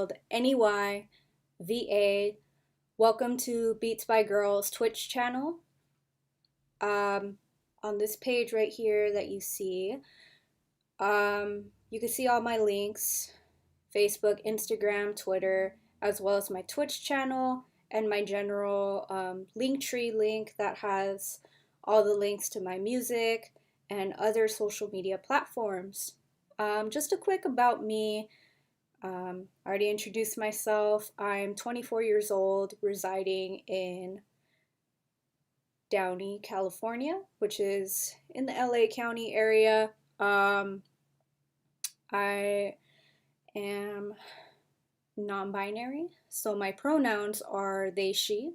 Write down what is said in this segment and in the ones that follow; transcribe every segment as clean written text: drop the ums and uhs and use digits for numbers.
spelled neyva. Welcome to Beats by Girlz Twitch channel. On this page right here that you see, you can see all my links: Facebook, Instagram, Twitter, as well as my Twitch channel and my general Linktree link that has all the links to my music and other social media platforms. Just a quick about me. I already introduced myself. I'm 24 years old, residing in Downey, California, which is in the LA County area. I am non-binary, so my pronouns are they, she,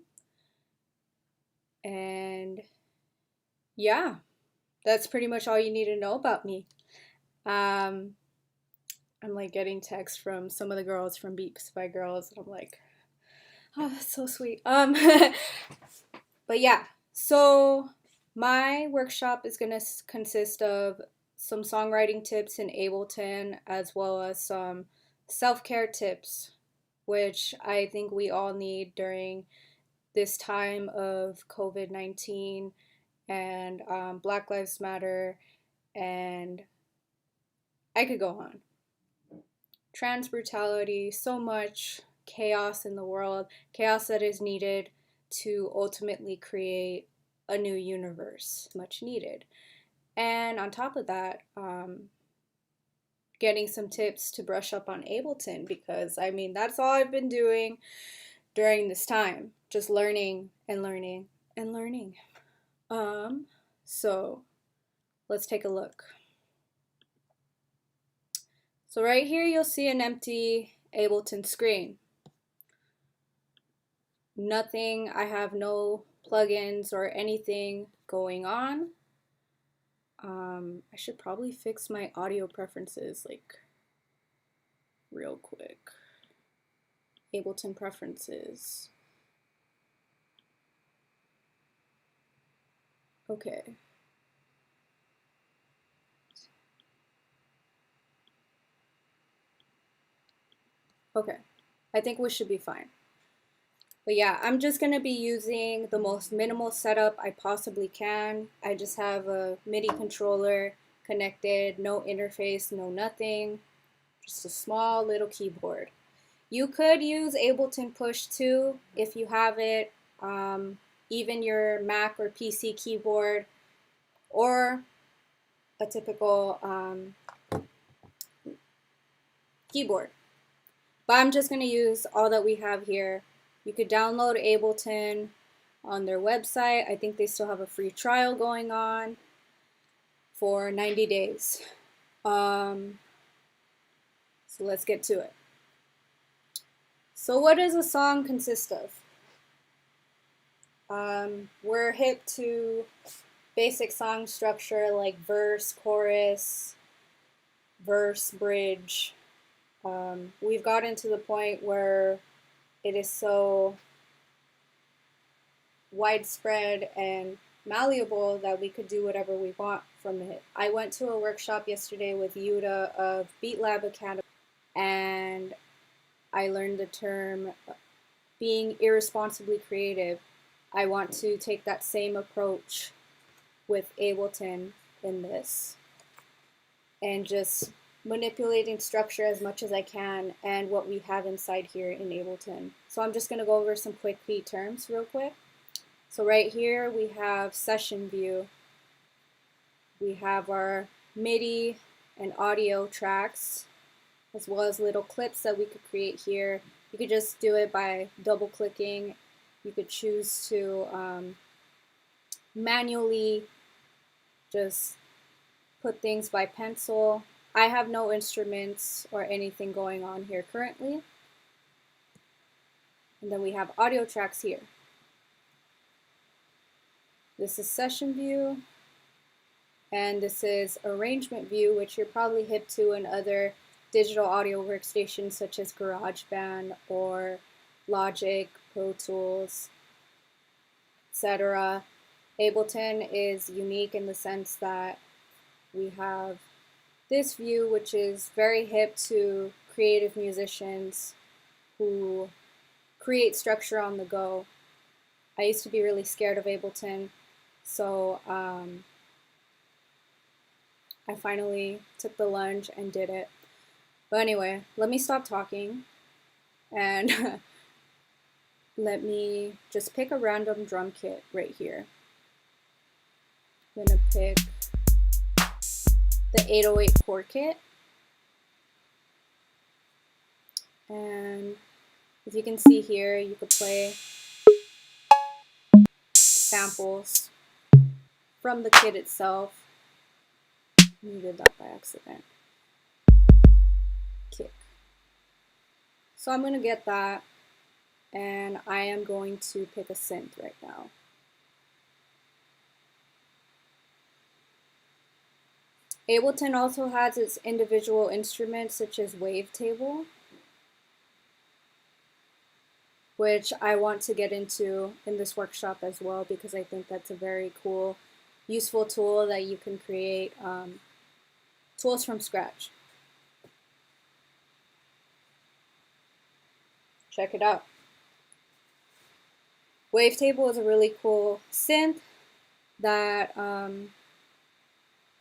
and yeah, that's pretty much all you need to know about me. I'm like getting texts from some of the girls from Beats by Girlz, and I'm like, oh, that's so sweet. But yeah, so my workshop is gonna consist of some songwriting tips in Ableton, as well as some self-care tips, which I think we all need during this time of COVID-19 and Black Lives Matter, and I could go on. Trans brutality, so much chaos in the world, chaos that is needed to ultimately create a new universe, much needed. And on top of that, getting some tips to brush up on Ableton, because I mean, that's all I've been doing during this time, just learning and learning and learning. So let's take a look. So right here you'll see an empty Ableton screen. Nothing, I have no plugins or anything going on. I should probably fix my audio preferences like real quick. Ableton preferences. Okay. Okay, I think we should be fine. But yeah, I'm just going to be using the most minimal setup I possibly can. I just have a MIDI controller connected, no interface, no nothing, just a small little keyboard. You could use Ableton Push 2 if you have it, even your Mac or PC keyboard, or a typical keyboard. But I'm just going to use all that we have here. You could download Ableton on their website. I think they still have a free trial going on for 90 days. So let's get to it. So what does a song consist of? We're hip to basic song structure like verse, chorus, verse, bridge. We've gotten to the point where it is so widespread and malleable that we could do whatever we want from it. I went to a workshop yesterday with Yuta of Beat Lab Academy, and I learned the term being irresponsibly creative. I want to take that same approach with Ableton in this, and just manipulating structure as much as I can and what we have inside here in Ableton. So I'm just going to go over some quick key terms real quick. So right here we have session view. We have our MIDI and audio tracks, as well as little clips that we could create here. You could just do it by double clicking. You could choose to manually just put things by pencil. I have no instruments or anything going on here currently. And then we have audio tracks here. This is session view, and this is arrangement view, which you're probably hip to in other digital audio workstations such as GarageBand or Logic, Pro Tools, etc. Ableton is unique in the sense that we have this view, which is very hip to creative musicians, who create structure on the go. I used to be really scared of Ableton, so I finally took the lunge and did it. But anyway, let me stop talking and let me just pick a random drum kit right here. I'm gonna pick the 808 core kit. And as you can see here, you could play samples from the kit itself. Muted that by accident. Kick. So I'm gonna get that, and I am going to pick a synth right now. Ableton also has its individual instruments such as Wavetable, which I want to get into in this workshop as well, because I think that's a very cool, useful tool that you can create tools from scratch. Check it out. Wavetable is a really cool synth that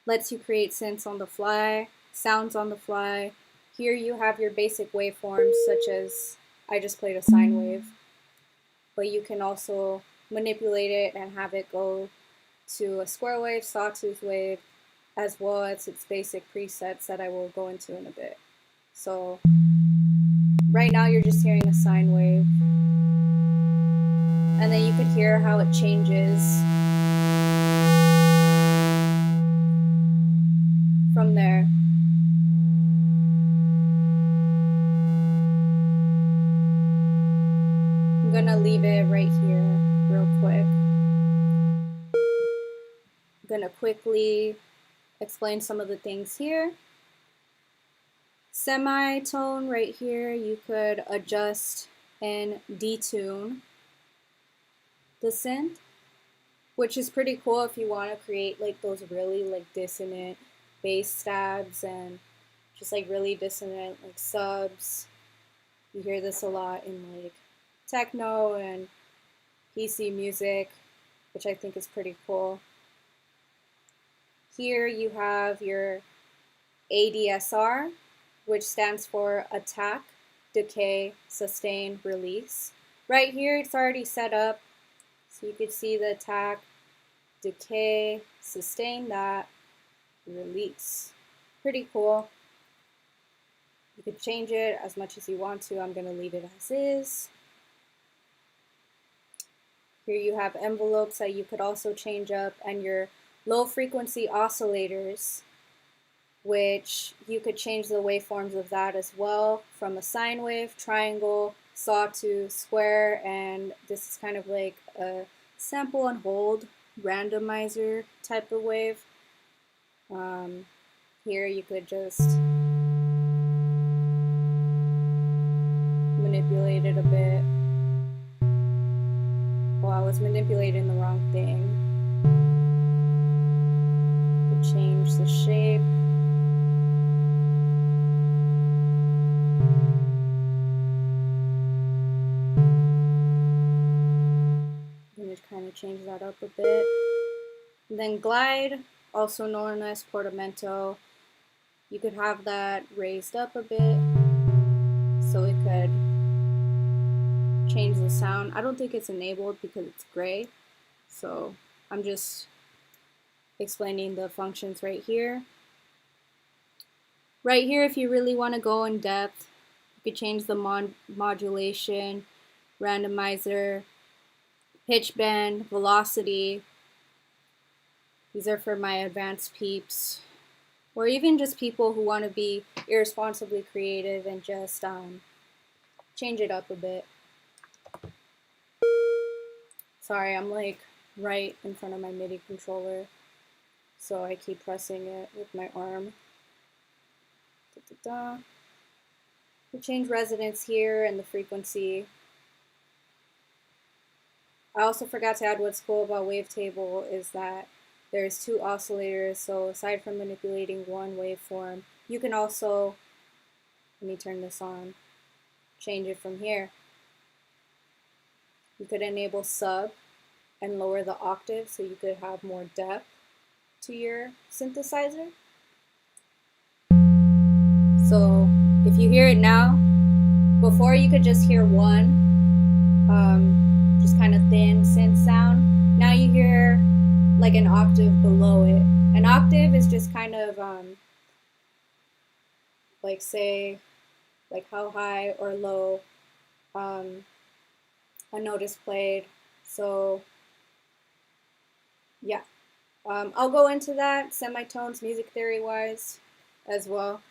lets you create synths on the fly, sounds on the fly. Here you have your basic waveforms, such as I just played a sine wave, but you can also manipulate it and have it go to a square wave, sawtooth wave, as well as its basic presets that I will go into in a bit. So right now you're just hearing a sine wave, and then you could hear how it changes from there. I'm gonna leave it right here real quick. I'm gonna quickly explain some of the things here. Semitone right here, you could adjust and detune the synth, which is pretty cool if you want to create like those really like dissonant bass stabs and just like really dissonant like subs. You hear this a lot in like techno and PC music, which I think is pretty cool. Here you have your ADSR, which stands for attack, decay, sustain, release. Right here it's already set up, so you could see the attack, decay, sustain that, release. Pretty cool. You could change it as much as you want to. I'm going to leave it as is. Here you have envelopes that you could also change up, and your low frequency oscillators, which you could change the waveforms of that as well, from a sine wave, triangle, sawtooth, square, and this is kind of like a sample and hold randomizer type of wave. Here you could just manipulate it a bit. Well, I was manipulating the wrong thing. Could change the shape. I'm going to kind of change that up a bit. And then glide, also known as portamento, you could have that raised up a bit so it could change the sound. I don't think it's enabled because it's gray, so I'm just explaining the functions right here. Right here, if you really want to go in depth, you could change the modulation, randomizer, pitch bend, velocity. These are for my advanced peeps, or even just people who want to be irresponsibly creative and just change it up a bit. Sorry, I'm like right in front of my MIDI controller, so I keep pressing it with my arm. We change resonance here and the frequency. I also forgot to add what's cool about Wavetable is that there's two oscillators, so aside from manipulating one waveform, you can also, let me turn this on. change it from here. You could enable sub and lower the octave so you could have more depth to your synthesizer. So if you hear it now, before you could just hear one, just kind of thin synth sound. Now you hear like an octave below it. An octave is just kind of like, say, like how high or low a note is played. So yeah, I'll go into that, semitones music theory wise as well.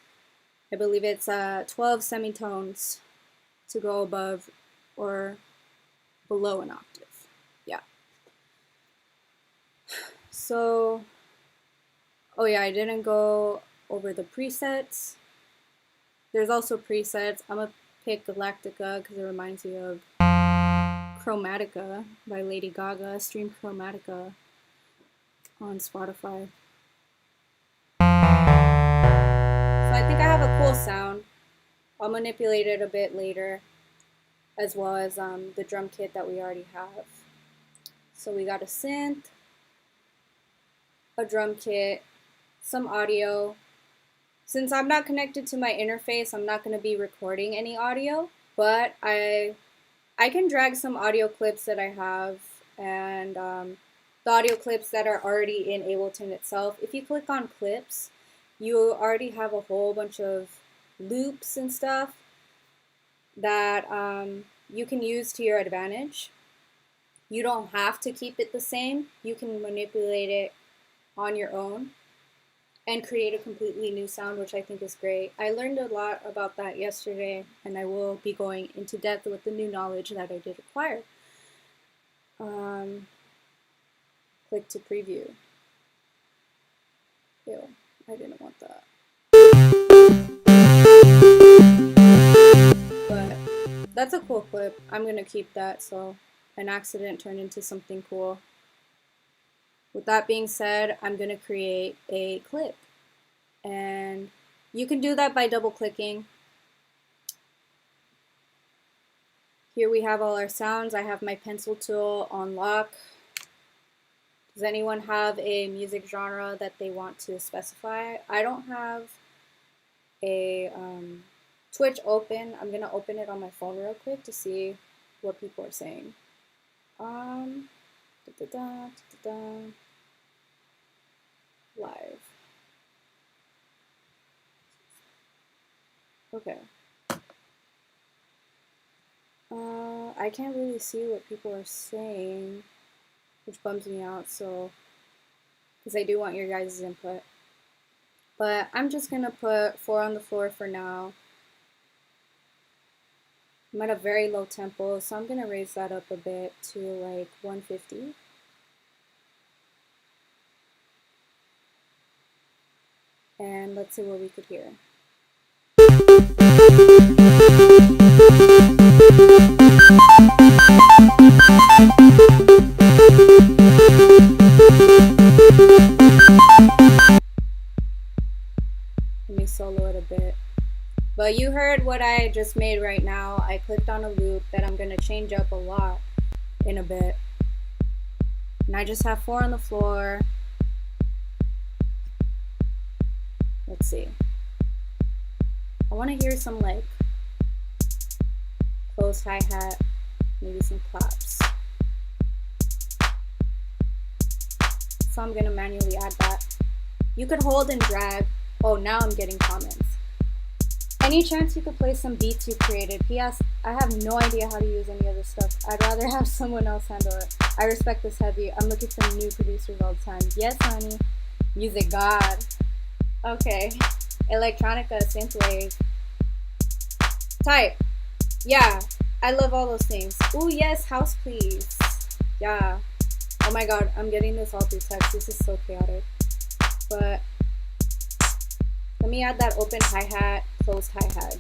I believe it's 12 semitones to go above or below an octave. Yeah. So, oh yeah, I didn't go over the presets. There's also presets. I'm gonna pick Galactica because it reminds me of Chromatica by Lady Gaga. Stream Chromatica on Spotify. So I think I have a cool sound. I'll manipulate it a bit later, as well as the drum kit that we already have. So we got a synth, a drum kit, some audio. Since I'm not connected to my interface, I'm not going to be recording any audio, but I can drag some audio clips that I have, and the audio clips that are already in Ableton itself. If you click on clips, you already have a whole bunch of loops and stuff that you can use to your advantage. You don't have to keep it the same. You can manipulate it on your own and create a completely new sound, which I think is great. I learned a lot about that yesterday, and I will be going into depth with the new knowledge that I did acquire. Click to preview. Ew, I didn't want that. But that's a cool clip. I'm gonna keep that so an accident turned into something cool. With that being said, I'm gonna create a clip. And you can do that by double clicking. Here we have all our sounds. I have my pencil tool on lock. Does anyone have a music genre that they want to specify? I don't have a Twitch open. I'm gonna open it on my phone real quick to see what people are saying. Live. Okay. I can't really see what people are saying, which bums me out, so, because I do want your guys' input. But I'm just gonna put 4 on the floor for now. I'm at a very low tempo, so I'm gonna raise that up a bit to like 150. And let's see what we could hear. Let me solo it a bit. But you heard what I just made right now. I clicked on a loop that I'm going to change up a lot in a bit. And I just have 4 on the floor. Let's see. I want to hear some like closed hi-hat, maybe some claps. So I'm going to manually add that. You could hold and drag. Oh, now I'm getting comments. Any chance you could play some beats you created? P.S. I have no idea how to use any of this stuff. I'd rather have someone else handle it. I respect this heavy. I'm looking for new producers all the time. Yes, honey. Music god. Okay. Electronica, synthwave. Type. Yeah. I love all those things. Ooh, yes. House, please. Yeah. Oh my god. I'm getting this all through text. This is so chaotic. But let me add that open hi-hat, closed hi-hat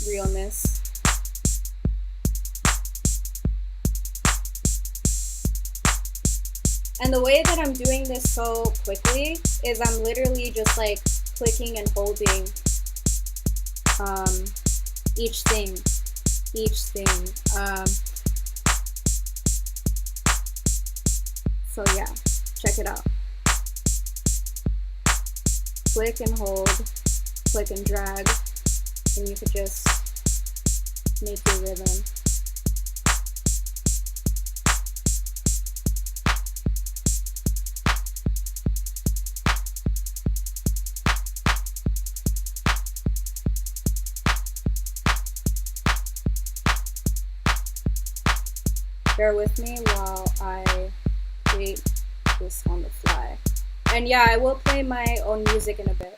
realness. And the way that I'm doing this so quickly is I'm literally just like clicking and holding each thing. each thing. So yeah, check it out. Click and hold, click and drag, and you could just make your rhythm. Bear with me while I create this on the fly. And yeah, I will play my own music in a bit.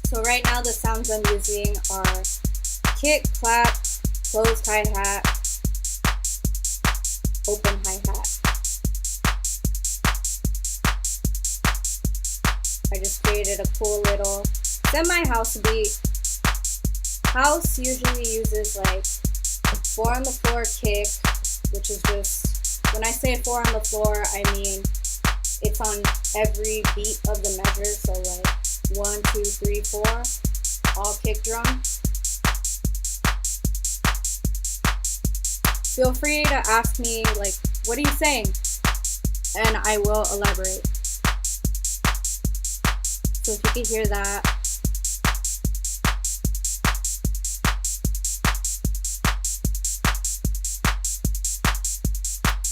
So right now the sounds I'm using are kick, clap, closed hi-hat, open hi-hat. I just created a cool little semi-house beat. House usually uses like a 4 on the floor kick, which is just, when I say 4 on the floor, I mean it's on every beat of the measure, so like 1, 2, 3, 4, all kick drum. Feel free to ask me, like, what are you saying? And I will elaborate. So if you can hear that.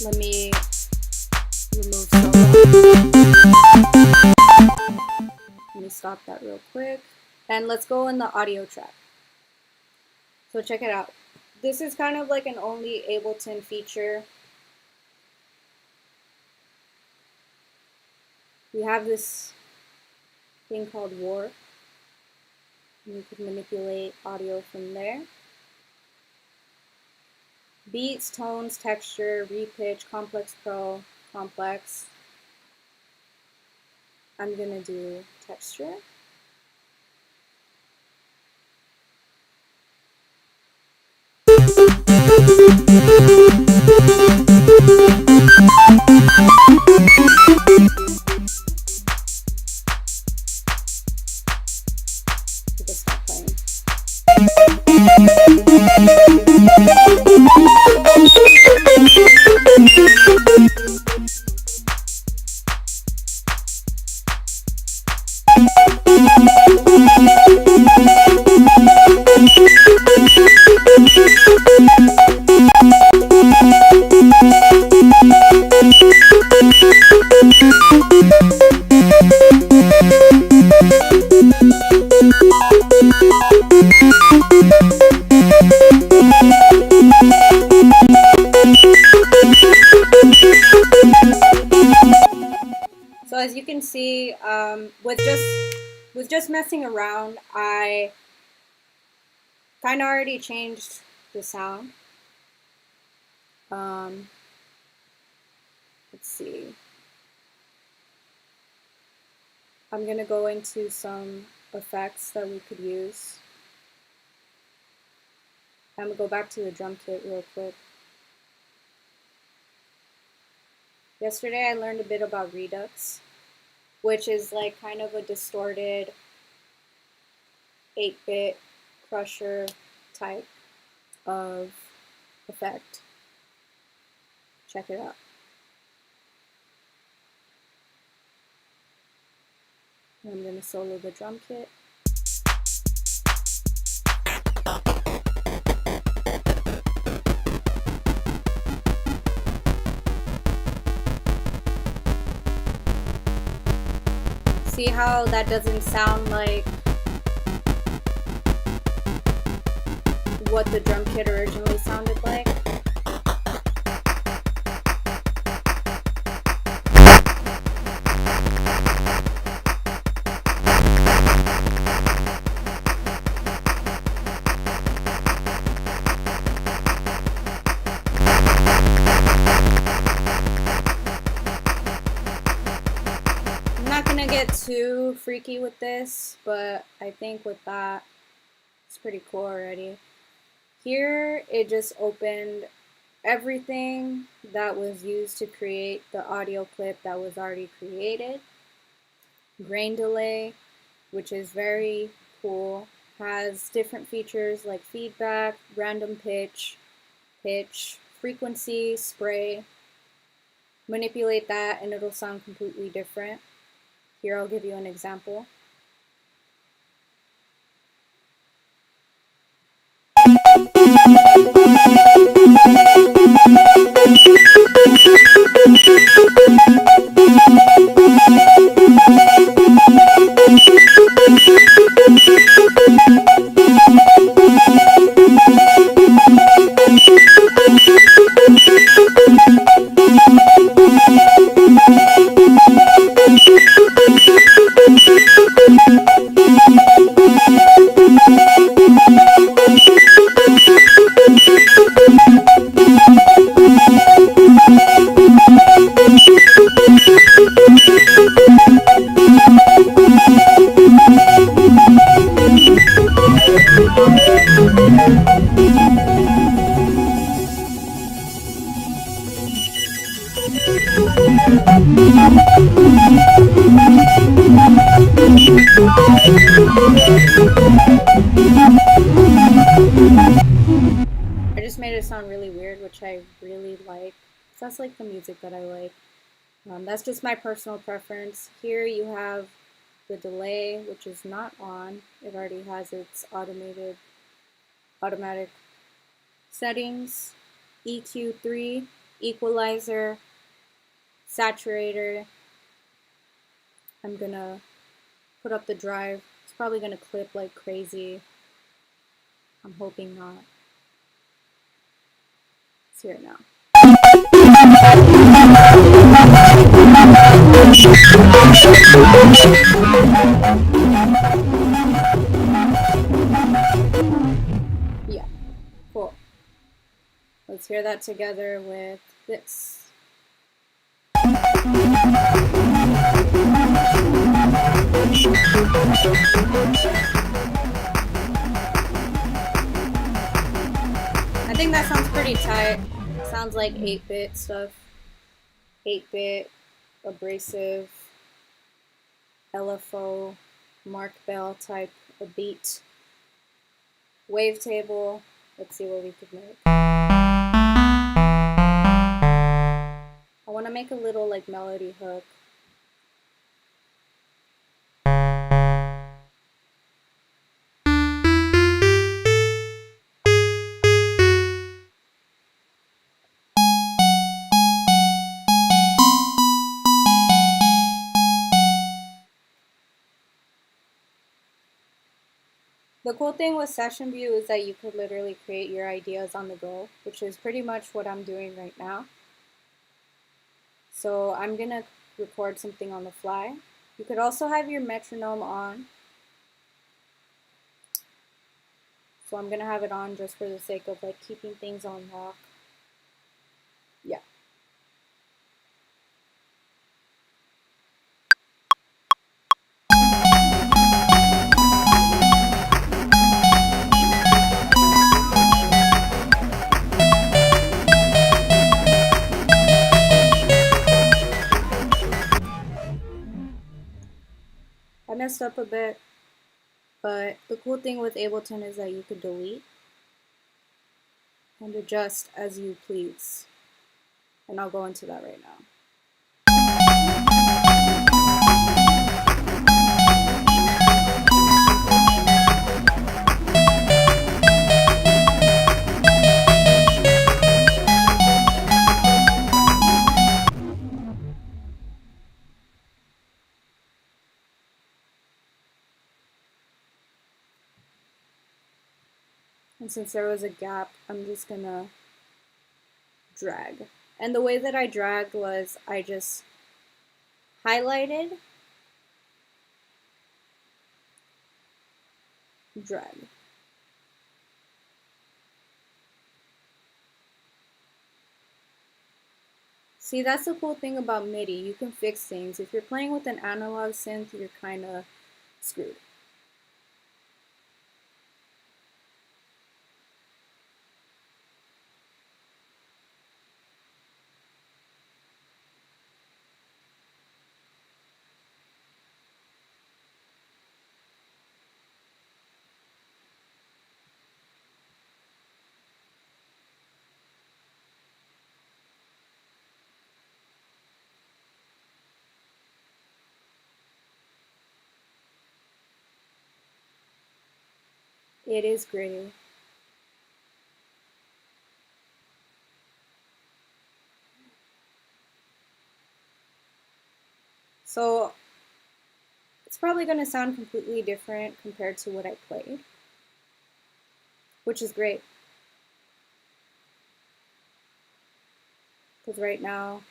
Let me remove solo. Let me stop that real quick. And let's go in the audio track. So check it out. This is kind of like an only Ableton feature. We have this thing called warp. And you can manipulate audio from there. Beats, tones, texture, repitch, complex pro, complex. I'm gonna do texture. Just stop playing. So as you can see, with just messing around, I kind of already changed the sound. Let's see. I'm gonna go into some effects that we could use. I'm gonna go back to the drum kit real quick. Yesterday I learned a bit about Redux, which is like kind of a distorted 8-bit crusher type of effect. Check it out. I'm going to solo the drum kit. See how that doesn't sound like what the drum kit originally sounded like? not gonna get too freaky with this, but I think with that, it's pretty cool already. Here, it just opened everything that was used to create the audio clip that was already created. Grain delay, which is very cool, has different features like feedback, random pitch, frequency, spray. Manipulate that and it'll sound completely different. Here I'll give you an example. I just made it sound really weird, which I really like. That's like the music that I like. That's just my personal preference. Here you have the delay, which is not on. It already has its automatic settings. EQ3, equalizer, saturator. I'm gonna put up the drive. It's probably gonna clip like crazy. I'm hoping not. Let's hear it now. Yeah, cool. Let's hear that together with this. I think that sounds pretty tight. Sounds like 8-bit stuff. 8-bit, abrasive, LFO, Mark Bell type of beat. Wavetable. Let's see what we could make. I want to make a little like melody hook. The cool thing with Session View is that you could literally create your ideas on the go, which is pretty much what I'm doing right now. So I'm gonna record something on the fly. You could also have your metronome on. So I'm gonna have it on just for the sake of like keeping things on lock. Yeah. I messed up a bit, but the cool thing with Ableton is that you could delete and adjust as you please. And I'll go into that right now. And since there was a gap, I'm just gonna drag. And the way that I dragged was I just highlighted, drag. See, that's the cool thing about MIDI. You can fix things. If you're playing with an analog synth, you're kind of screwed. It is gritty. So it's probably going to sound completely different compared to what I played, which is great. Because right now,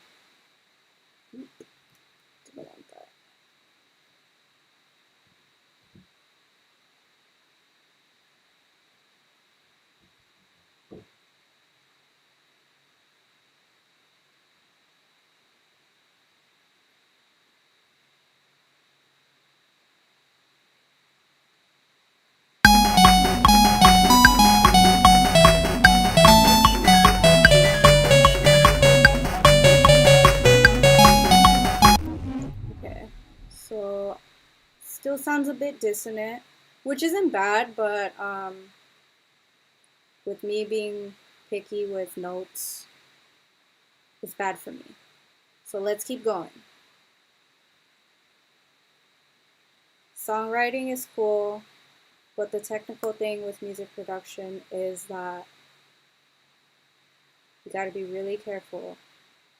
so still sounds a bit dissonant, which isn't bad, but with me being picky with notes, it's bad for me. So let's keep going. Songwriting is cool, but the technical thing with music production is that you gotta be really careful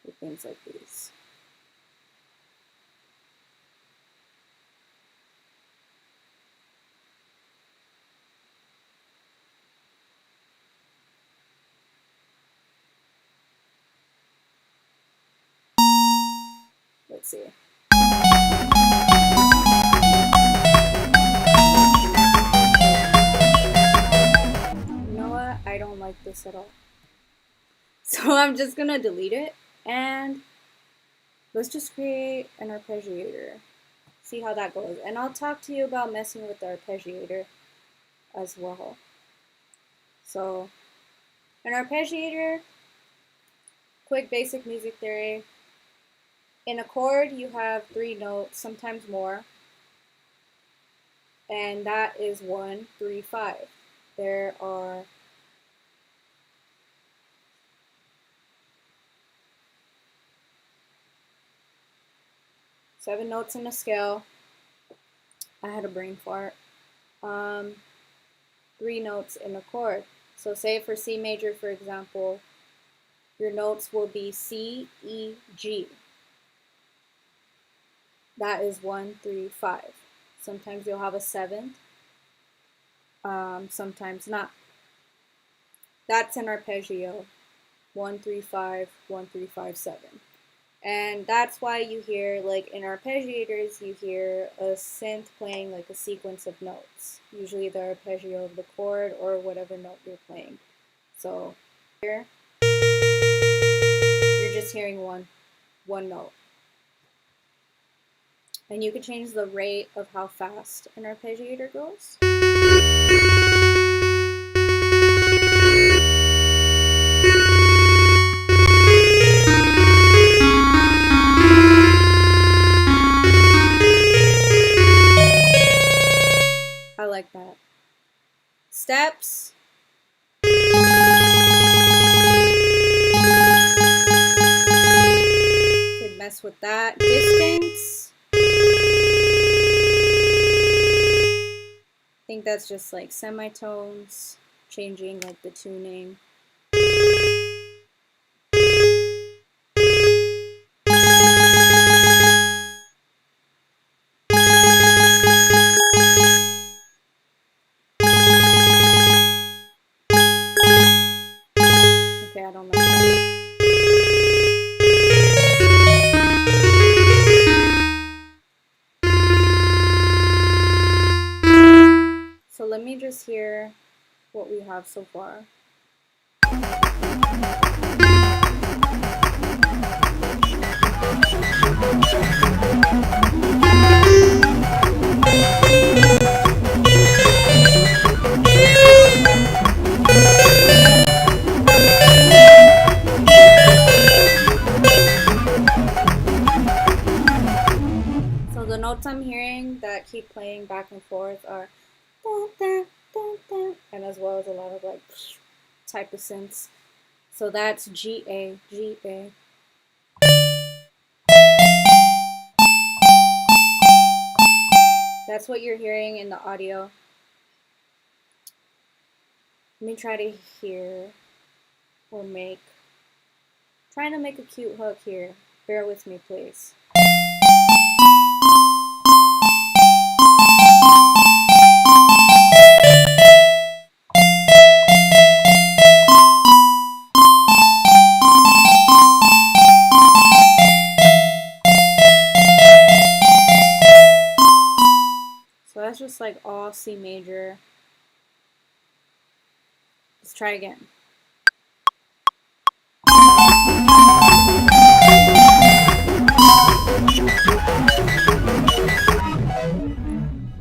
with things like these. Let's see. You know what? I don't like this at all. So I'm just gonna delete it and let's just create an arpeggiator. See how that goes. And I'll talk to you about messing with the arpeggiator as well. So an arpeggiator, quick basic music theory. In a chord, you have 3 notes, sometimes more, and that is 1, 3, 5. There are 7 notes in a scale. I had a brain fart. 3 notes in a chord. So say for C major, for example, your notes will be C, E, G. That is 1, 3, 5. Sometimes you'll have a 7th, sometimes not. That's an arpeggio. 1, 3, 5, 1, 3, 5, 7. And that's why you hear, like in arpeggiators, you hear a synth playing like a sequence of notes. Usually the arpeggio of the chord or whatever note you're playing. So here, you're just hearing one note. And you can change the rate of how fast an arpeggiator goes. I like that. Steps. Could mess with that. Distance. I think that's just like semitones, changing like the tuning. Okay, I don't like that. So let me just hear what we have so far. the notes I'm hearing that keep playing back and forth are da, da, da, da, and as well as a lot of like type of synths. So that's G A, G A. That's what you're hearing in the audio. Let me try to hear or trying to make a cute hook here. Bear with me, please. So that's just like all C major. Let's try again.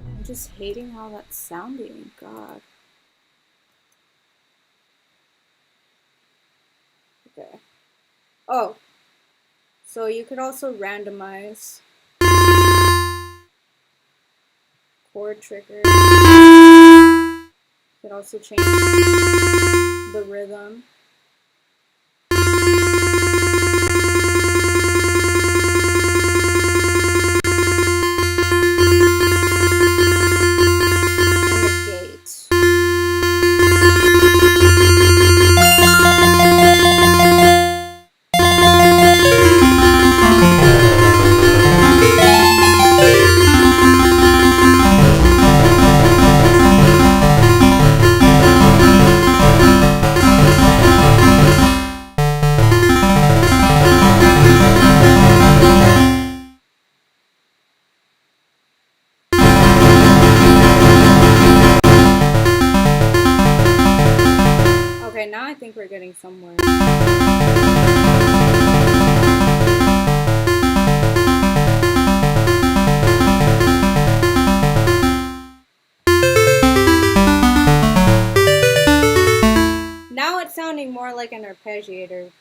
I'm just hating how that's sounding, God. Okay. Oh, so you could also randomize chord triggers. You could also change the rhythm. Okay, now I think we're getting somewhere. Now it's sounding more like an arpeggiator.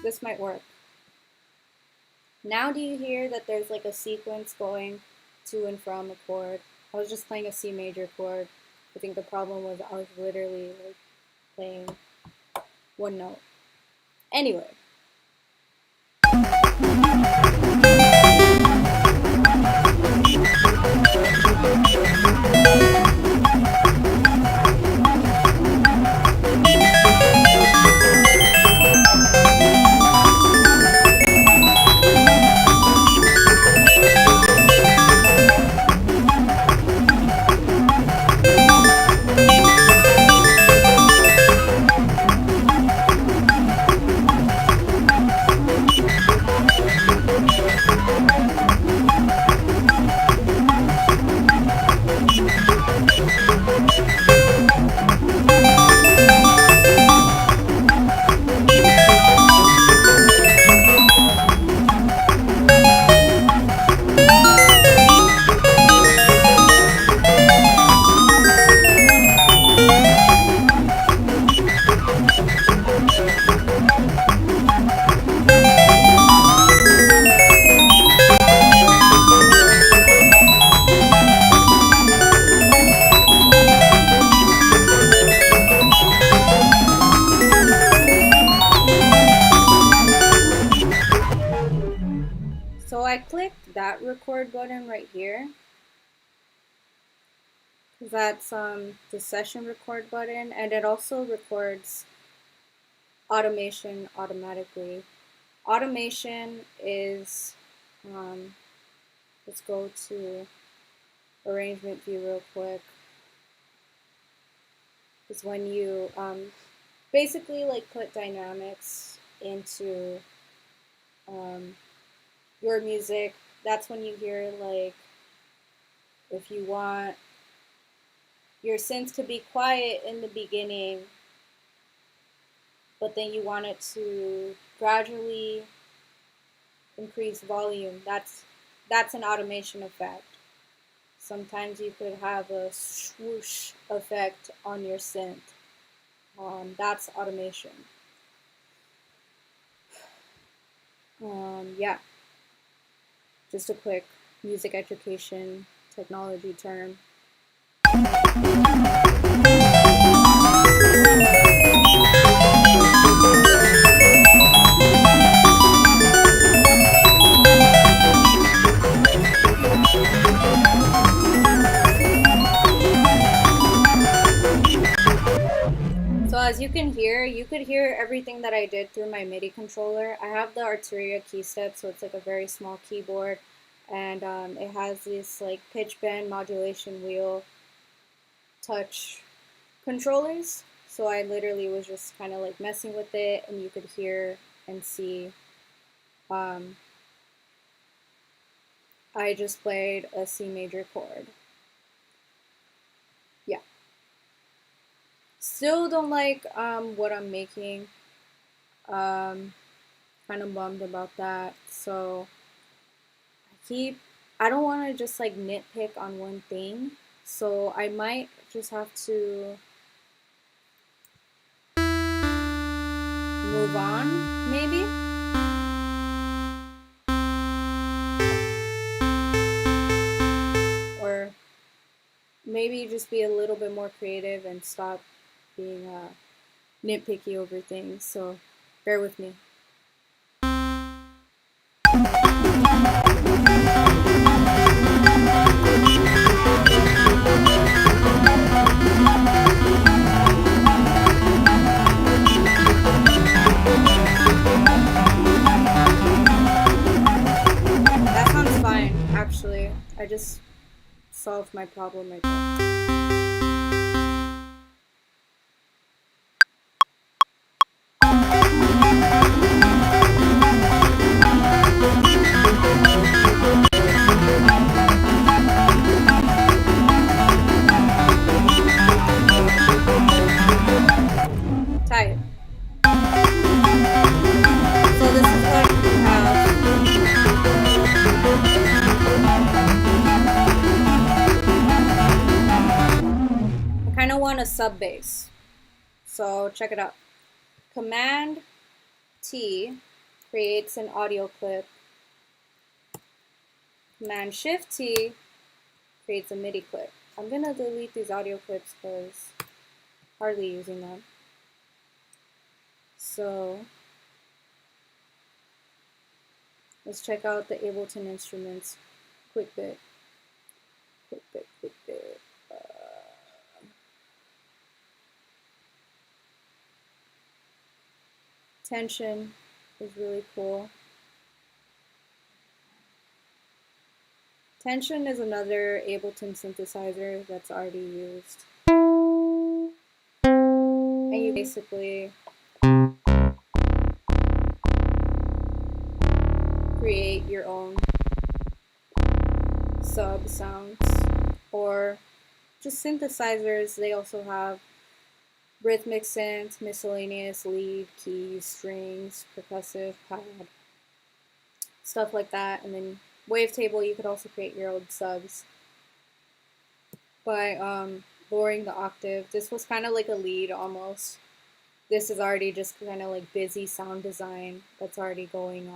This might work. Now do you hear that there's like a sequence going to and from a chord? I was just playing a C major chord. I think the problem was I was literally like playing one note. Anyway. So I clicked that record button right here. That's the session record button, and it also records automation automatically. Automation is, let's go to arrangement view real quick. Is when you basically like put dynamics into your music. That's when you hear like if you want your synth to be quiet in the beginning, but then you want it to gradually increase volume. That's an automation effect. Sometimes you could have a swoosh effect on your synth. That's automation. Yeah, just a quick music education technology term. So as you could hear everything that I did through my MIDI controller. I have the Arturia key step, so it's like a very small keyboard, and it has this like pitch bend modulation wheel touch controllers. So I literally was just kind of like messing with it, and you could hear and see. Um, I just played a C major chord. Yeah. Still don't like what I'm making. Um, Kind of bummed about that. So I don't want to just like nitpick on one thing. So I might just have to move on, maybe. Or maybe just be a little bit more creative and stop being nitpicky over things. So bear with me. That sounds fine, actually. I just solved my problem right there. Tight. So this is what we have. I kind of want a sub bass. So check it out. Command T creates an audio clip. Command Shift T creates a MIDI clip. I'm gonna delete these audio clips because hardly using them. So let's check out the Ableton instruments. Quick bit. Tension is really cool. Tension is another Ableton synthesizer that's already used. And you basically create your own sub sounds or just synthesizers. They also have rhythmic synth, miscellaneous, lead, keys, strings, percussive, pad, stuff like that. And then Wavetable, you could also create your own subs by lowering the octave. This was kind of like a lead almost. This is already just kind of like busy sound design that's already going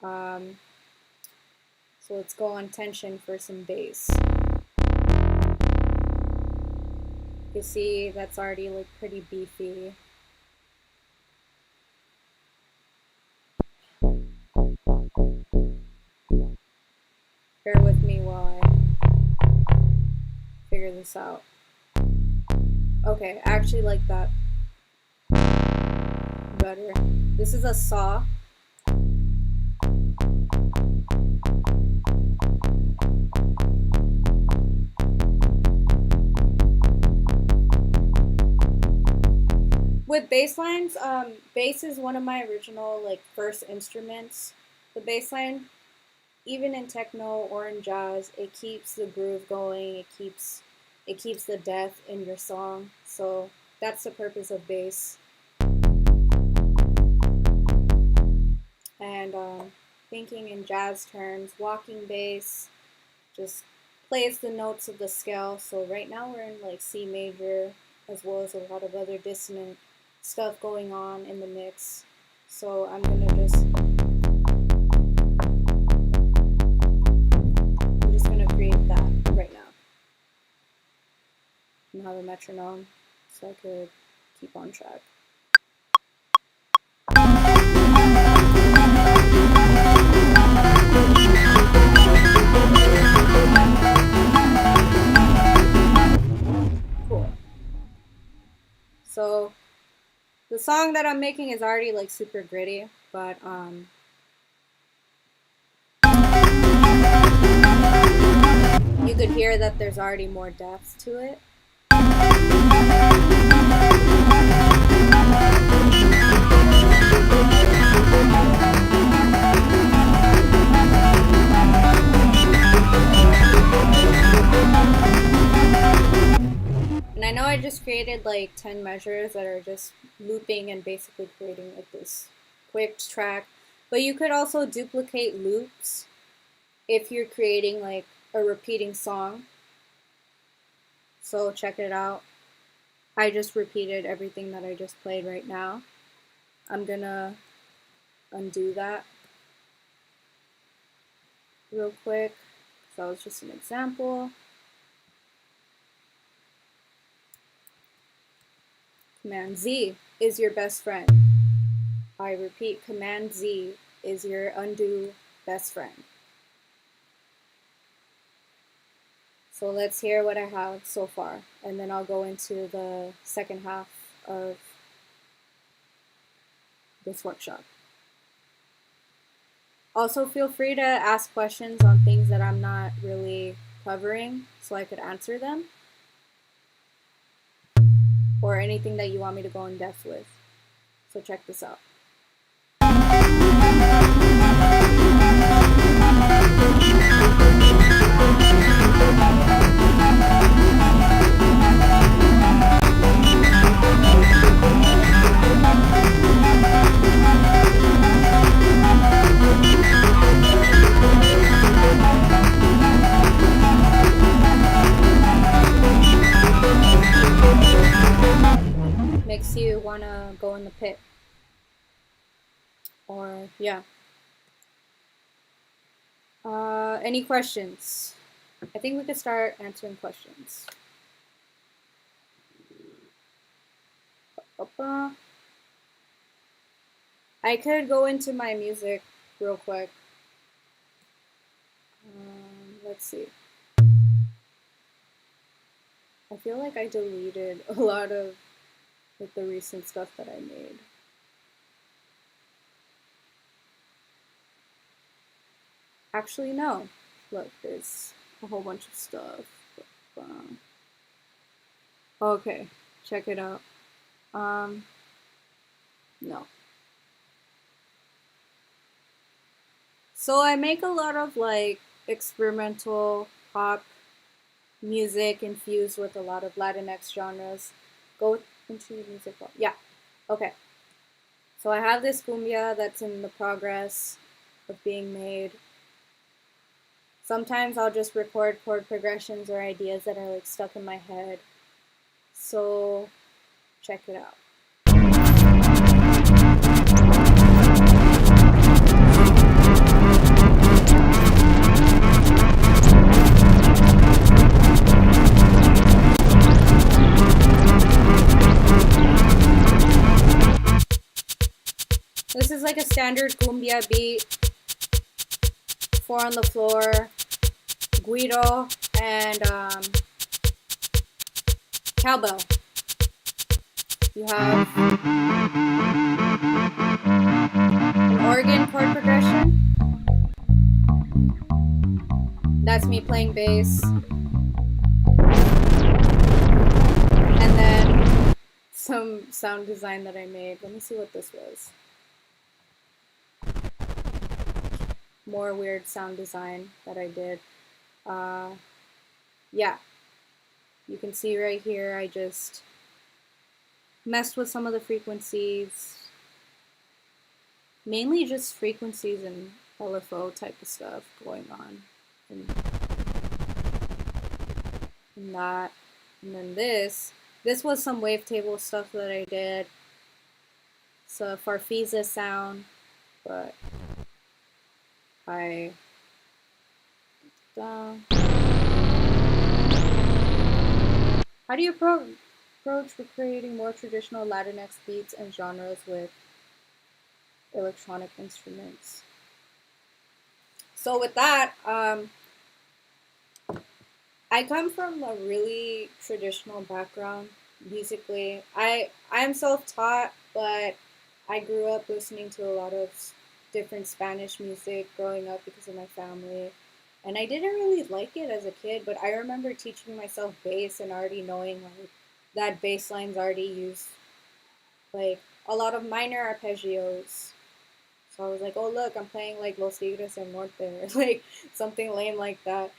on. So let's go on tension for some bass. You see that's already like pretty beefy. Bear with me while I figure this out. Okay, I actually like that better. This is a saw. With bass lines, bass is one of my original like first instruments. The bass line, even in techno or in jazz, it keeps the groove going. It keeps the depth in your song. So that's the purpose of bass. And thinking in jazz terms, walking bass just plays the notes of the scale. So right now we're in like C major, as well as a lot of other dissonant stuff going on in the mix. So I'm just gonna create that right now. And have a metronome so I could keep on track. Cool. So the song that I'm making is already like super gritty, but you could hear that there's already more depth to it. And I know I just created like 10 measures that are just looping and basically creating like this quick track, but you could also duplicate loops if you're creating like a repeating song. So check it out. I just repeated everything that I just played right now. I'm gonna undo that real quick. So that was just an example. Command Z is your best friend. I repeat, Command Z is your undo best friend. So let's hear what I have so far, and then I'll go into the second half of this workshop. Also, feel free to ask questions on things that I'm not really covering so I could answer them, or anything that you want me to go in depth with. So check this out. Makes you want to go in the pit. Or, yeah. Any questions? I think we could start answering questions. I could go into my music real quick. Let's see. I feel like I deleted a lot of like the recent stuff that I made. Actually, no. Look, there's a whole bunch of stuff. Okay, check it out. No. So I make a lot of like experimental pop music infused with a lot of latinx genres. Go into music. Yeah. Okay. So I have this cumbia that's in the progress of being made. Sometimes I'll just record chord progressions or ideas that are like stuck in my head. So check it out. This is like a standard cumbia beat. 4 on the floor, guiro, and cowbell. You have an organ chord progression. That's me playing bass. And then some sound design that I made. Let me see what this was. More weird sound design that I did. Yeah, you can see right here I just messed with some of the frequencies, mainly just frequencies and LFO type of stuff going on, and that. And then this was some Wavetable stuff that I did. It's a farfisa sound, but I how do you approach recreating more traditional Latinx beats and genres with electronic instruments? So with that, I come from a really traditional background musically. I'm self-taught, but I grew up listening to a lot of different Spanish music growing up because of my family. And I didn't really like it as a kid, but I remember teaching myself bass and already knowing like that bass lines already use like a lot of minor arpeggios. So I was like, oh look, I'm playing like Los Tigres del Norte, like something lame like that.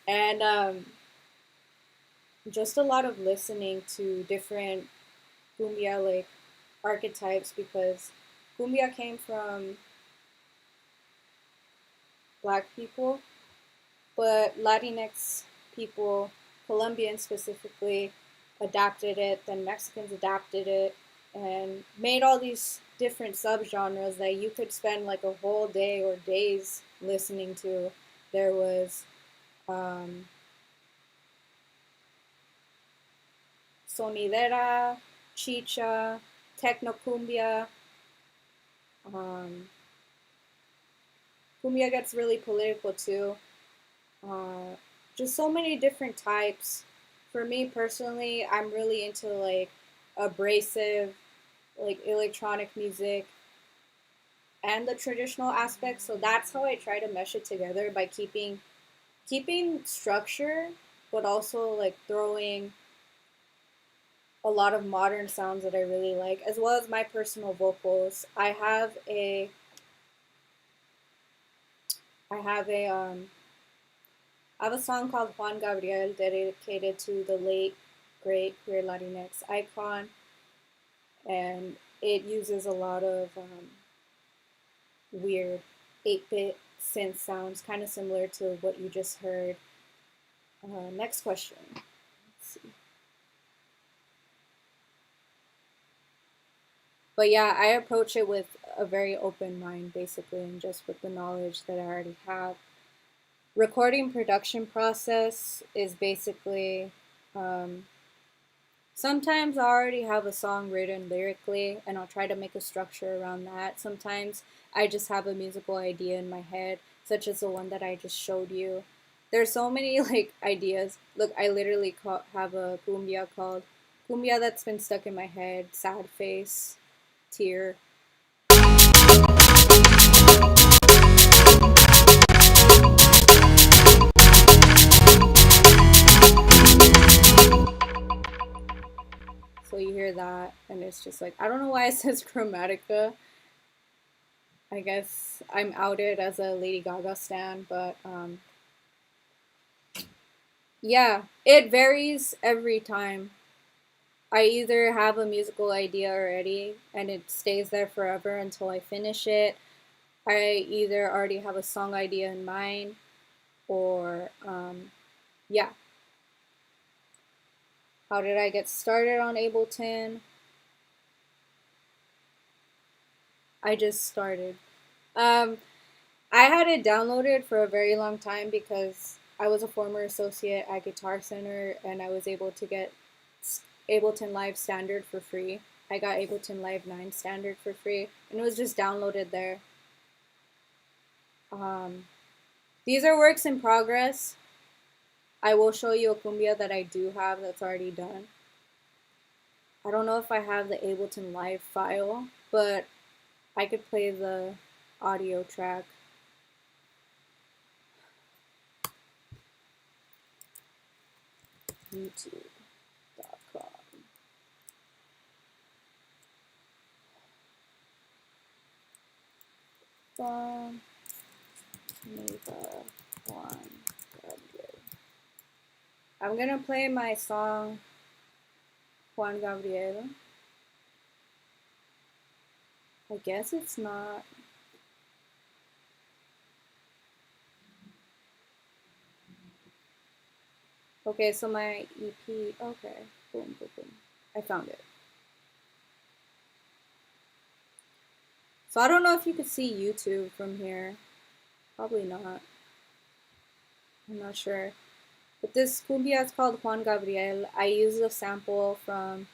And just a lot of listening to different cumbia like archetypes because cumbia came from black people, but Latinx people, Colombians specifically, adapted it, then Mexicans adapted it, and made all these different subgenres that you could spend like a whole day or days listening to. There was sonidera, chicha, technocumbia. Cumbia gets really political too. Just so many different types. For me personally, I'm really into like abrasive, like electronic music and the traditional aspects. So that's how I try to mesh it together by keeping structure, but also like throwing a lot of modern sounds that I really like, as well as my personal vocals. I have a I have a song called Juan Gabriel dedicated to the late great queer Latinx icon, and it uses a lot of weird 8-bit synth sounds, kind of similar to what you just heard. Next question. Let's see. But yeah, I approach it with a very open mind, basically, and just with the knowledge that I already have. Recording production process is basically sometimes I already have a song written lyrically and I'll try to make a structure around that. Sometimes I just have a musical idea in my head, such as the one that I just showed you. There's so many like ideas. Look, I literally have a cumbia called Cumbia that's been stuck in my head, Sad Face, Tear. So you hear that, and it's just like, I don't know why it says Chromatica. I guess I'm outed as a Lady Gaga stan, but yeah, it varies every time. I either have a musical idea already and it stays there forever until I finish it. I either already have a song idea in mind, or yeah. How did I get started on Ableton? I just started. I had it downloaded for a very long time because I was a former associate at Guitar Center and I was able to get Ableton Live Standard for free. I got Ableton Live 9 Standard for free, and it was just downloaded there. These are works in progress. I will show you a cumbia that I do have that's already done. I don't know if I have the Ableton Live file, but I could play the audio track. YouTube.com. From neyva Juan Gabriel. I'm gonna play my song Juan Gabriel. I guess it's not. Okay, so my EP. Okay, boom, boom, boom. I found it. So I don't know if you could see YouTube from here. Probably not. I'm not sure. But this cumbia is called Juan Gabriel. I used a sample from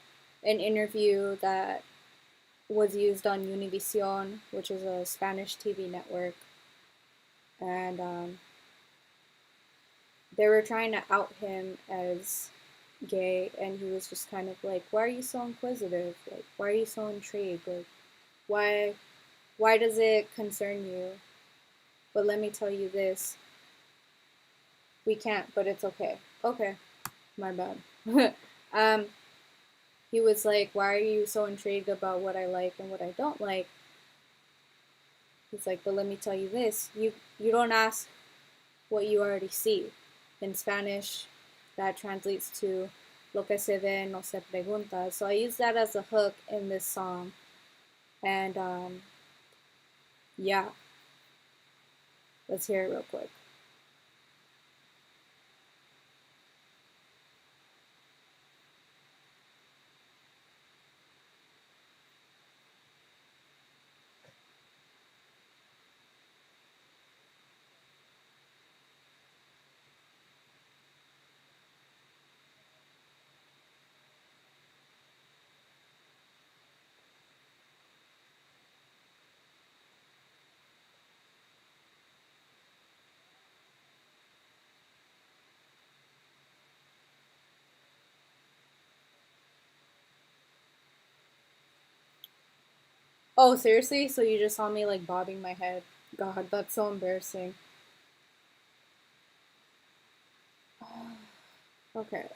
an interview that was used on Univision, which is a Spanish TV network. And they were trying to out him as gay, and he was just kind of like, why are you so inquisitive? Like, why are you so intrigued? Like, why does it concern you? But let me tell you this. We can't, but it's okay. Okay, my bad. um, he was like, why are you so intrigued about what I like and what I don't like? He's like, but let me tell you this. You don't ask what you already see. In Spanish, that translates to lo que se ve no se pregunta. So I use that as a hook in this song. And yeah, let's hear it real quick. Oh, seriously? So you just saw me like bobbing my head? God, that's so embarrassing. Okay.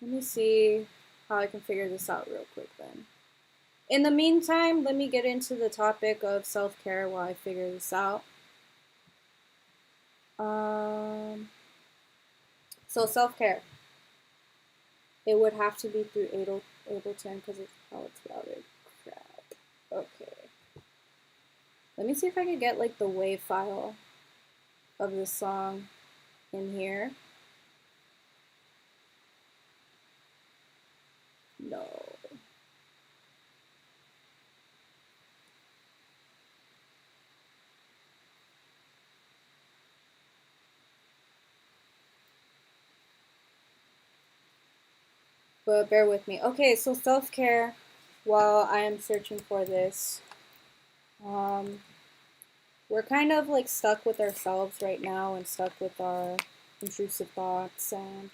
Let me see how I can figure this out real quick then. In the meantime, let me get into the topic of self-care while I figure this out. So self-care. It would have to be through Ableton because it's how it's routed. Crap. Okay. Let me see if I can get like the wave file of the song in here. No. But bear with me. Okay, so self-care while I am searching for this. We're kind of like stuck with ourselves right now and stuck with our intrusive thoughts and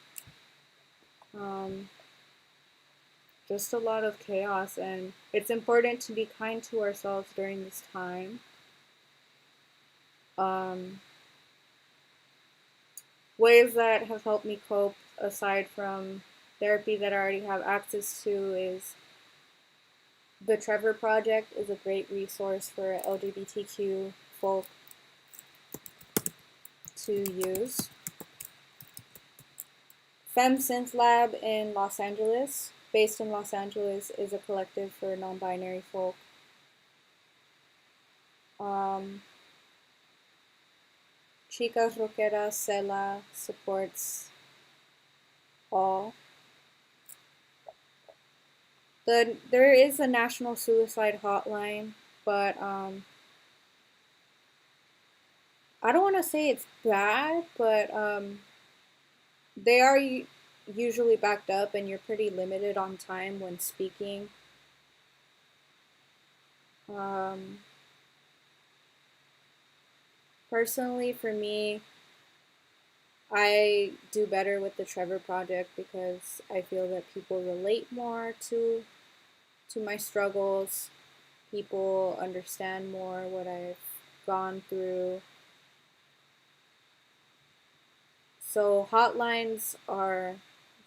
just a lot of chaos, and it's important to be kind to ourselves during this time. Ways that have helped me cope aside from therapy that I already have access to is the Trevor Project is a great resource for LGBTQ folk to use. Fem Synth Lab in Los Angeles, based in Los Angeles, is a collective for non-binary folk. Chicas Rockeras SELA supports all. There is a national suicide hotline, but I don't want to say it's bad, but they are usually backed up and you're pretty limited on time when speaking. Personally, for me, I do better with the Trevor Project because I feel that people relate more to my struggles. People understand more what I've gone through. So hotlines are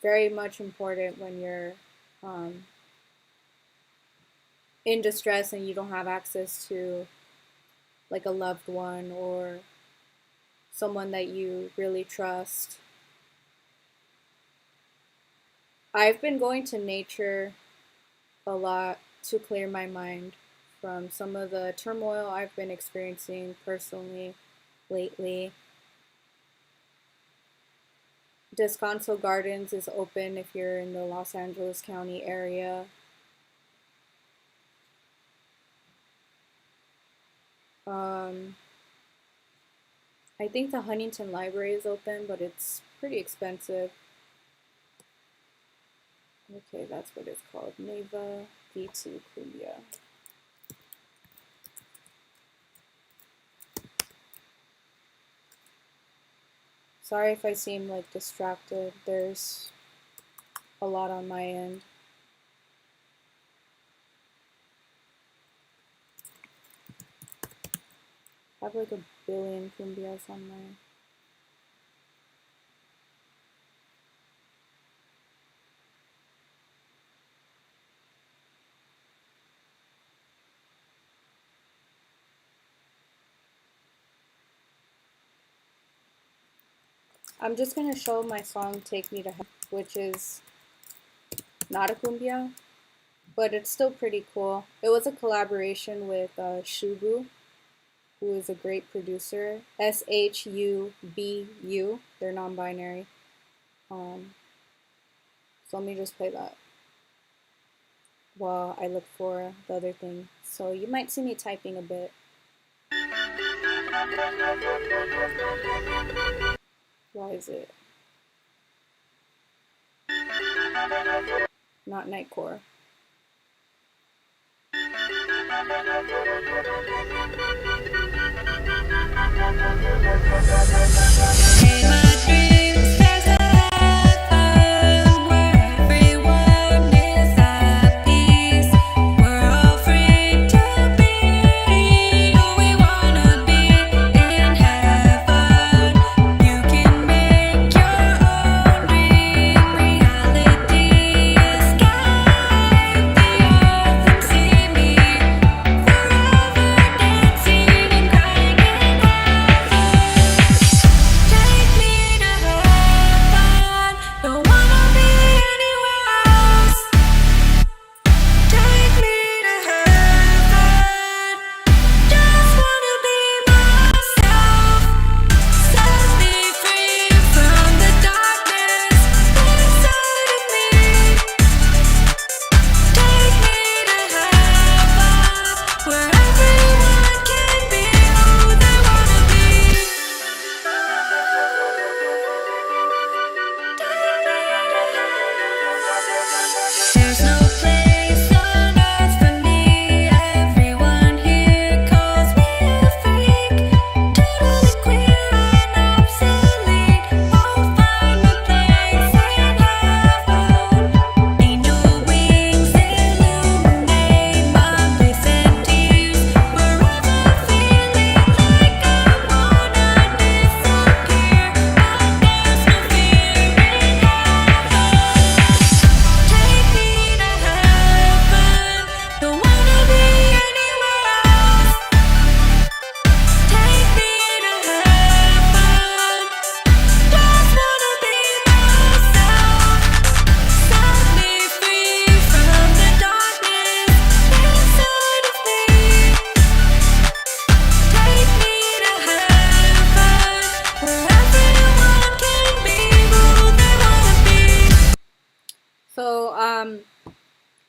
very much important when you're in distress and you don't have access to like a loved one or someone that you really trust. I've been going to nature a lot to clear my mind from some of the turmoil I've been experiencing personally lately. Descanso Gardens is open if you're in the Los Angeles County area. I think the Huntington Library is open, but it's pretty expensive. Okay, that's what it's called. Neyva V2 Cumbia. Sorry if I seem like distracted. There's a lot on my end. I have like a billion cumbias on my... I'm just going to show my song Take Me to Heaven, which is not a cumbia, but it's still pretty cool. It was a collaboration with Shubu, who is a great producer. SHUBU, they're non-binary. So let me just play that while I look for the other thing. So you might see me typing a bit. Why is it not Nightcore?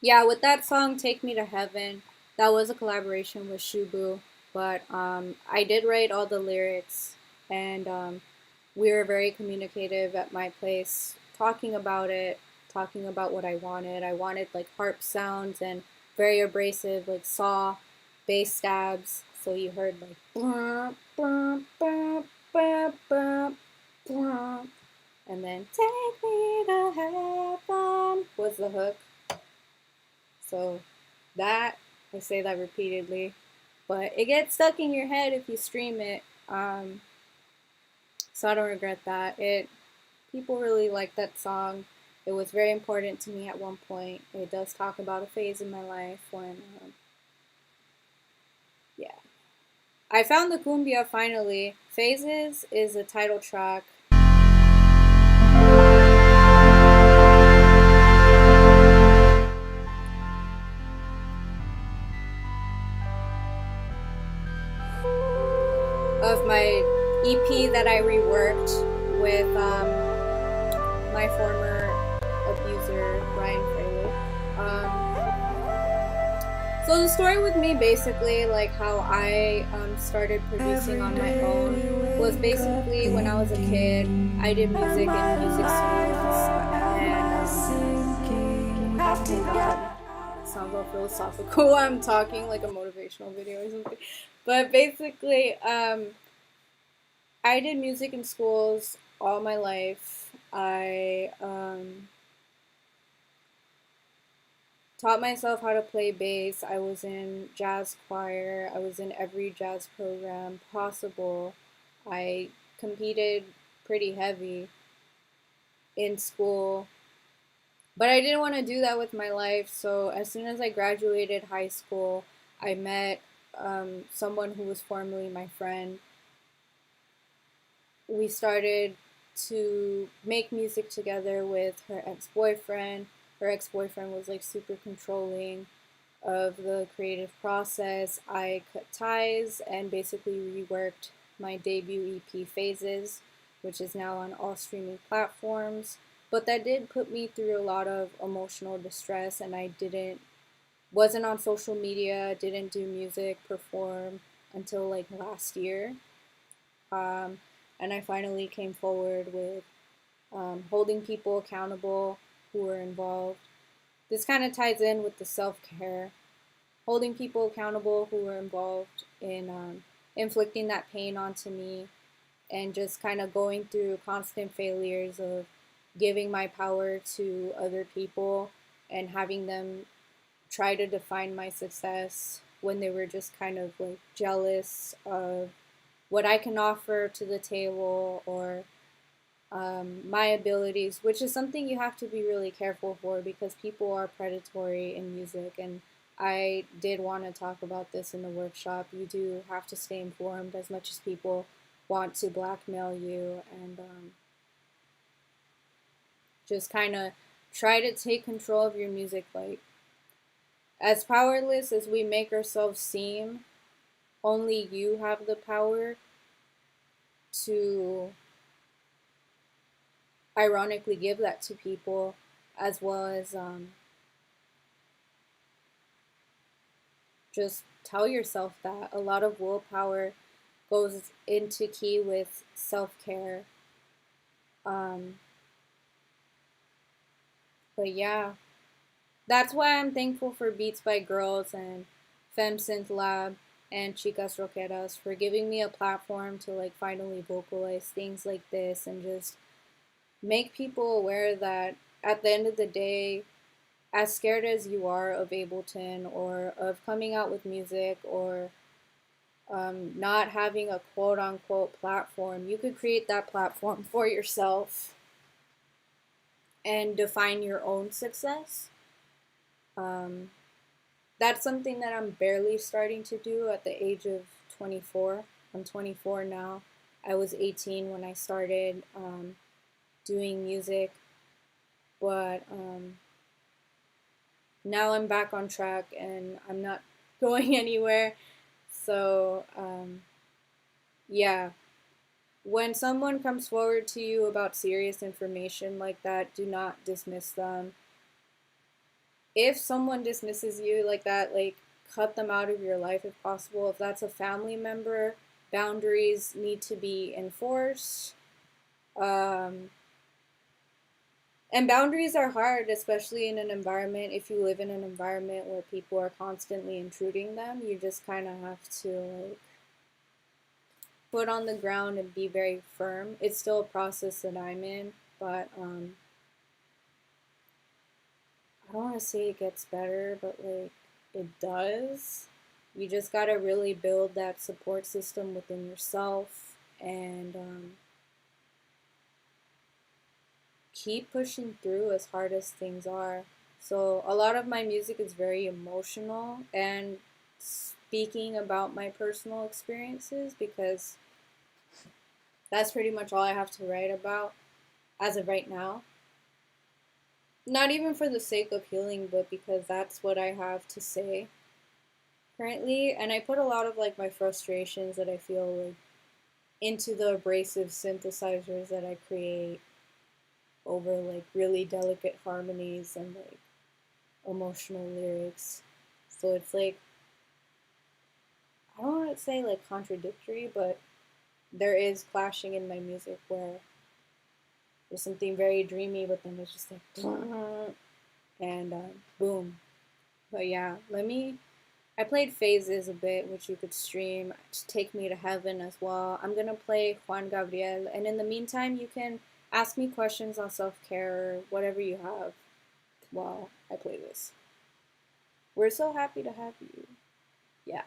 Yeah, with that song, Take Me to Heaven, that was a collaboration with Shubu, but I did write all the lyrics, and we were very communicative at my place, talking about it, talking about what I wanted. I wanted like harp sounds and very abrasive, like saw, bass stabs, so you heard like and then take me to heaven was the hook. So that, I say that repeatedly, but it gets stuck in your head if you stream it. So I don't regret that. People really like that song. It was very important to me at one point. It does talk about a phase in my life when, yeah. I found the cumbia finally. Phases is the title track. Of my EP that I reworked with my former abuser, Brian Fraley. So the story with me, basically, like how I started producing on my own, was basically when I was a kid. I did music in music schools, and oh god, it sounds all philosophical. I'm talking like a motivational video or something. But basically, I did music in schools all my life. I taught myself how to play bass. I was in jazz choir. I was in every jazz program possible. I competed pretty heavy in school. But I didn't want to do that with my life, so as soon as I graduated high school, I met someone who was formerly my friend. We started to make music together with her ex-boyfriend. Her ex-boyfriend was like super controlling of the creative process. I cut ties and basically reworked my debut EP Phases, which is now on all streaming platforms. But that did put me through a lot of emotional distress, and I wasn't on social media, didn't do music, perform until like last year. And I finally came forward with holding people accountable who were involved. This kind of ties in with the self-care, holding people accountable who were involved in inflicting that pain onto me, and just kind of going through constant failures of giving my power to other people and having them try to define my success when they were just kind of like jealous of what I can offer to the table, or my abilities, which is something you have to be really careful for because people are predatory in music. And I did want to talk about this in the workshop. You do have to stay informed as much as people want to blackmail you, and just kind of try to take control of your music. Like, as powerless as we make ourselves seem, only you have the power to ironically give that to people, as well as just tell yourself that. A lot of willpower goes into key with self-care. But yeah, that's why I'm thankful for Beats by Girlz and Fem Synth Lab and Chicas Rockeras for giving me a platform to like finally vocalize things like this and just make people aware that at the end of the day, as scared as you are of Ableton or of coming out with music, or not having a quote-unquote platform, you could create that platform for yourself and define your own success. That's something that I'm barely starting to do at the age of 24. I'm 24 now. I was 18 when I started doing music, but now I'm back on track and I'm not going anywhere. So yeah, when someone comes forward to you about serious information like that, do not dismiss them. If someone dismisses you like that, like, cut them out of your life if possible. If that's a family member, boundaries need to be enforced. And boundaries are hard, especially in an environment. If you live in an environment where people are constantly intruding them, you just kind of have to like foot on the ground and be very firm. It's still a process that I'm in, but I don't want to say it gets better, but like it does. You just gotta really build that support system within yourself and keep pushing through as hard as things are. So a lot of my music is very emotional and speaking about my personal experiences because that's pretty much all I have to write about as of right now. Not even for the sake of healing, but because that's what I have to say currently. And I put a lot of like my frustrations that I feel like into the abrasive synthesizers that I create over like really delicate harmonies and like emotional lyrics. So it's like, I don't want to say like contradictory, but there is clashing in my music where there's something very dreamy, but then it's just like, and boom. But yeah, I played Phases a bit, which you could stream. Take Me to Heaven as well. I'm gonna play Juan Gabriel, and in the meantime, you can ask me questions on self-care or whatever you have while I play this. We're so happy to have you. Yeah.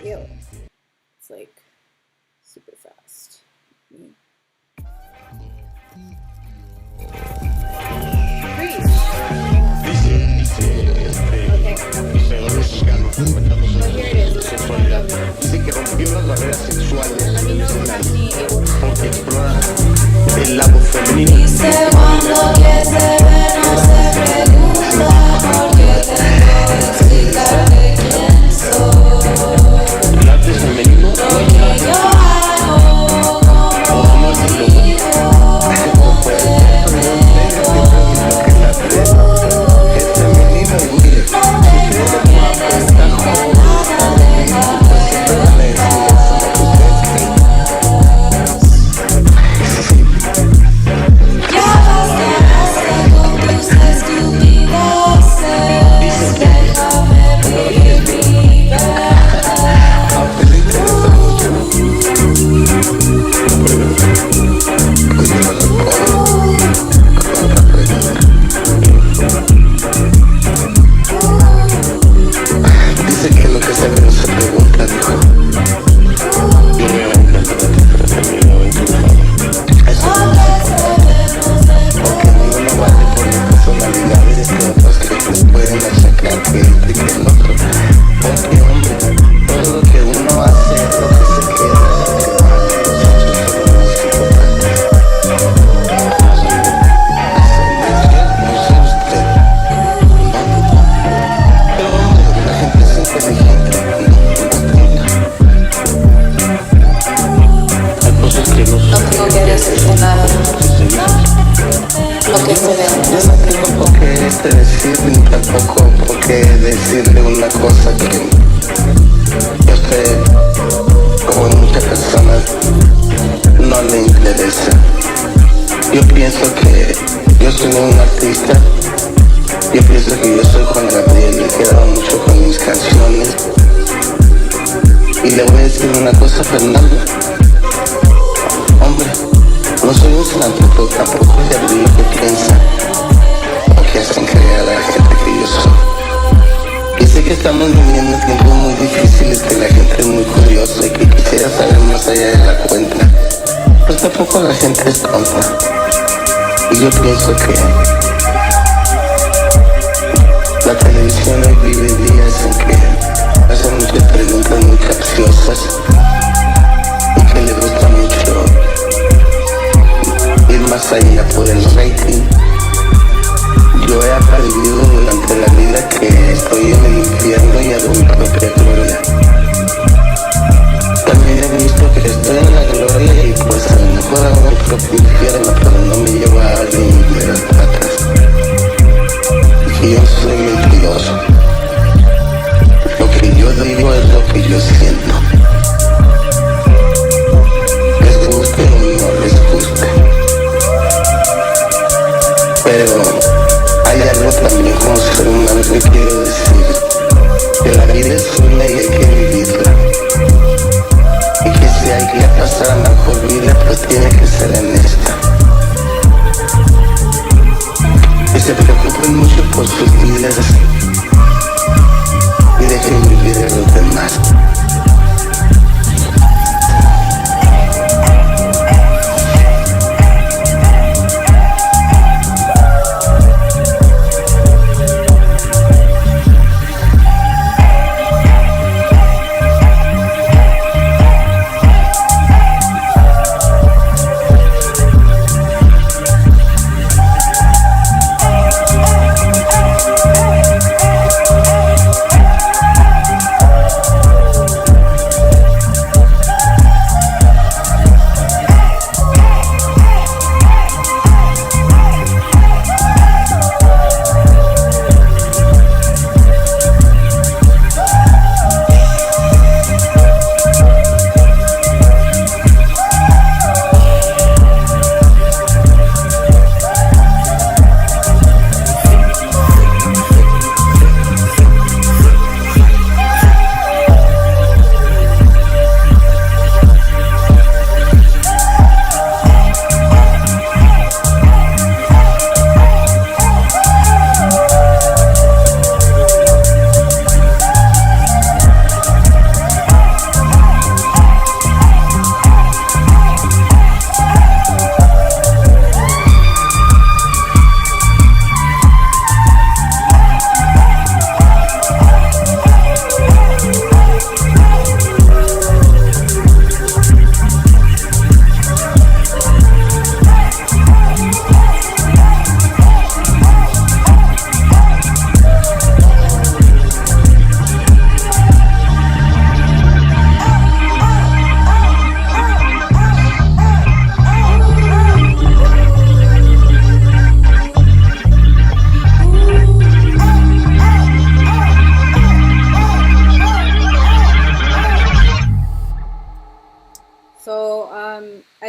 Ew. It's like super fast. Preach. Okay. So here it is. This is Juan Gabriel. Let me know if you have any el lado femenino. Dice cuando que se ve no se pregunta porque tengo que explicarte quién soy. El arte femenino. Lo que yo hago, como vivo, es femenino y mire. no tengo que decirte nada, déjame ver. Decirle una cosa que yo sé, como muchas personas, no le interesa. Yo pienso que yo soy un artista, yo pienso que yo soy Juan Gabriel y he quedado mucho con mis canciones. Y le voy a decir una cosa, Fernando. Hombre, no soy un santo, pero tampoco es de lo que piensa o que hacen creer a la gente que yo soy. Y sé que estamos viviendo tiempos muy difíciles, que la gente es muy curiosa y que quisiera saber más allá de la cuenta. Pero tampoco la gente es tonta. Y yo pienso que la televisión hoy vive días en que hacen muchas preguntas muy capciosas y que le gusta mucho ir más allá por el rating. Yo he aprendido durante la vida que estoy en el infierno y hago mi propia gloria. También he visto que estoy en la gloria y pues a lo mejor hago mi propio infierno, pero no me lleva a alguien de las patas. Y yo soy mentiroso. Lo que yo digo es lo que yo siento. Les guste o no les guste. Pero hay algo también como ser humano que quiero decir, que la vida es una y hay que vivirla, y que si hay que pasar a la mejor vida, pues tiene que ser en esta. Que se preocupen mucho por sus vidas y dejen vivir a los demás.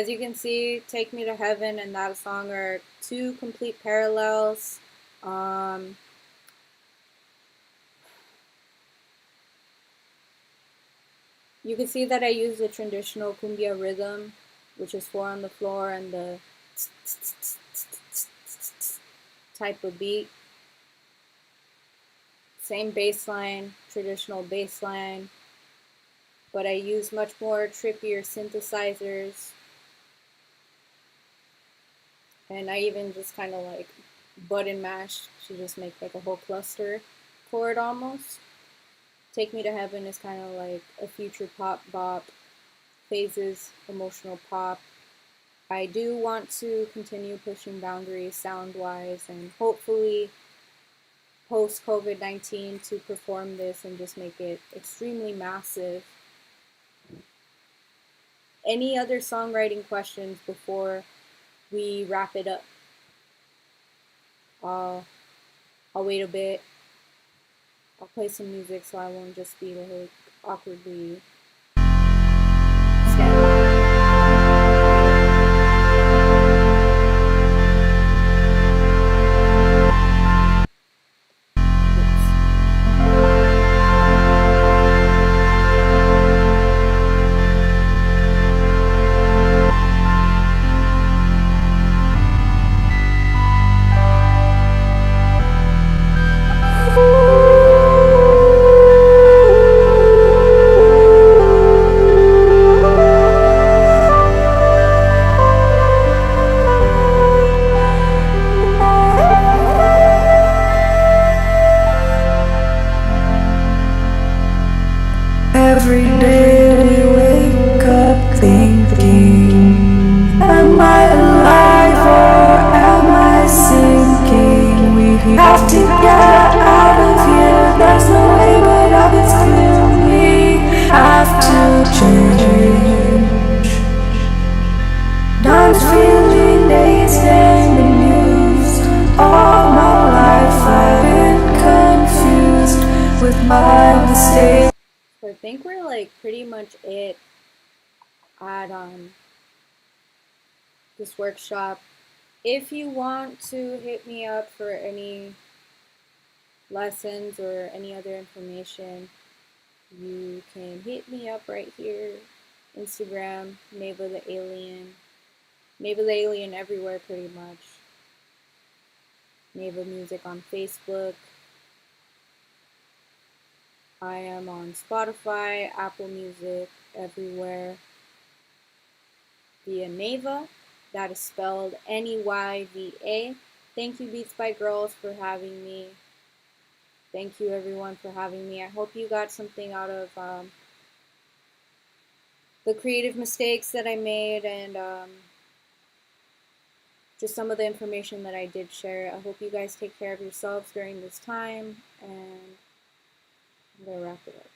as you can see, Take Me to Heaven and that song are two complete parallels. You can see that I use the traditional cumbia rhythm, which is 4 on the floor and the type of beat. Same bass line, traditional bass line, but I use much more trippier synthesizers. And I even just kind of like button mash to just make like a whole cluster chord almost. Take Me to Heaven is kind of like a future pop bop, phases, emotional pop. I do want to continue pushing boundaries sound-wise and hopefully post-COVID-19 to perform this and just make it extremely massive. Any other songwriting questions before we wrap it up? I'll wait a bit. I'll play some music so I won't just be like awkwardly standing. Every day we wake up thinking, am I alive or am I sinking? We have to get out of here, there's no way but up, it's clear we have to change. Not feeling dazed and amused, all my life I've been confused with my mistakes. So I think we're like pretty much it at this workshop. If you want to hit me up for any lessons or any other information, you can hit me up right here. Instagram, Neyva the Alien. Neyva the Alien everywhere pretty much. Neyva Music on Facebook. I am on Spotify, Apple Music, everywhere. Via Neyva. That is spelled Neyva. Thank you, Beats by Girlz, for having me. Thank you, everyone, for having me. I hope you got something out of the creative mistakes that I made and just some of the information that I did share. I hope you guys take care of yourselves during this time, and I'm going to wrap it up.